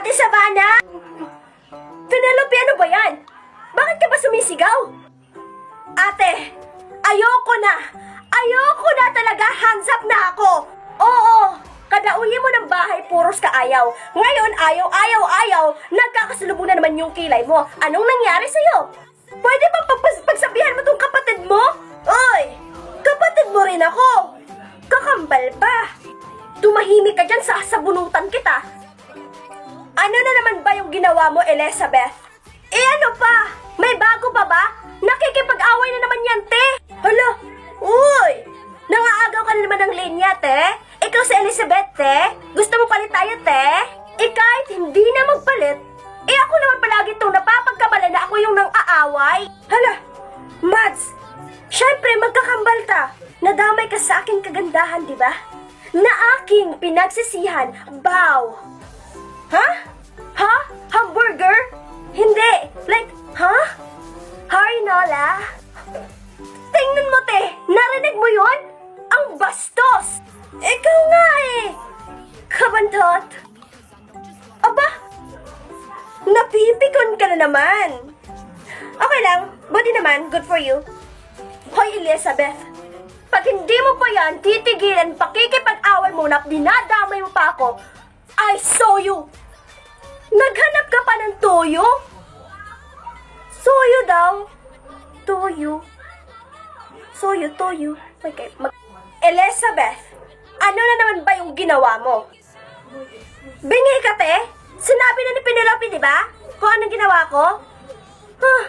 Ate Savannah! Penelope, ano ba yan? Bakit ka ba sumisigaw? Ate, ayoko na! Ayoko na talaga! Hands up na ako! Oo! Kadauhin mo ng bahay, puros ka ayaw. Ngayon, ayaw, nagkakasalubong na naman yung kilay mo. Anong nangyari sa'yo? Pwede bang pagsabihan mo tong kapatid mo? Oy! Kapatid mo rin ako! Kakambal pa! Tumahimik ka dyan, sasabunutan kita! Ano na naman ba yung ginawa mo, Elizabeth? Eh ano pa? May bago pa ba? Nakikipag-away na naman yan, te! Hala! Uy! Nangaagaw ka na naman ng linya, te? Ikaw si Elizabeth, te? Gusto mo palit tayo, te? Eh kahit hindi na magpalit, eh ako naman palagi itong napapagkamala na ako yung nang-aaway. Hala! Mads! Syempre magkakambal ka. Nadamay ka sa aking kagandahan, di ba? Na aking pinagsisihan, bow. Ha? Ha? Hamburger? Hindi. Like, ha? Harinola? Tingnan mo, te. Narinig mo yun? Ang bastos. Ikaw nga eh. Kabantot. Aba, napipikon ka na naman. Okay lang. Buti naman. Good for you. Hoy, Elizabeth. Pag hindi mo pa yan titigilan, pakikipag-away mo na dinadamay mo pa ako, I saw you. Naghanap ka pa ng toyo? Soyo daw. Toyo. Soyo, toyo. Okay. Elizabeth, ano na naman ba yung ginawa mo? Bingi ka, te? Sinabi na ni Penelope, di ba? Kung anong ginawa ko? Huh.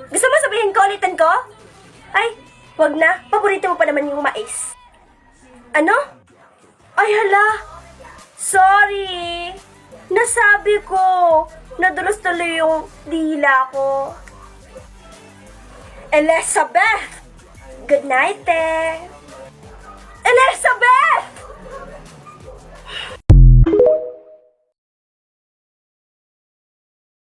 Gusto mo sabihin ko ulitin ko? Ay, wag na. Paborito mo pa naman yung mais. Ano? Ay, hala. Sorry. Nasabi ko. Nadulas tuloy yung dila ko. Elizabeth! Good night, te. Elizabeth!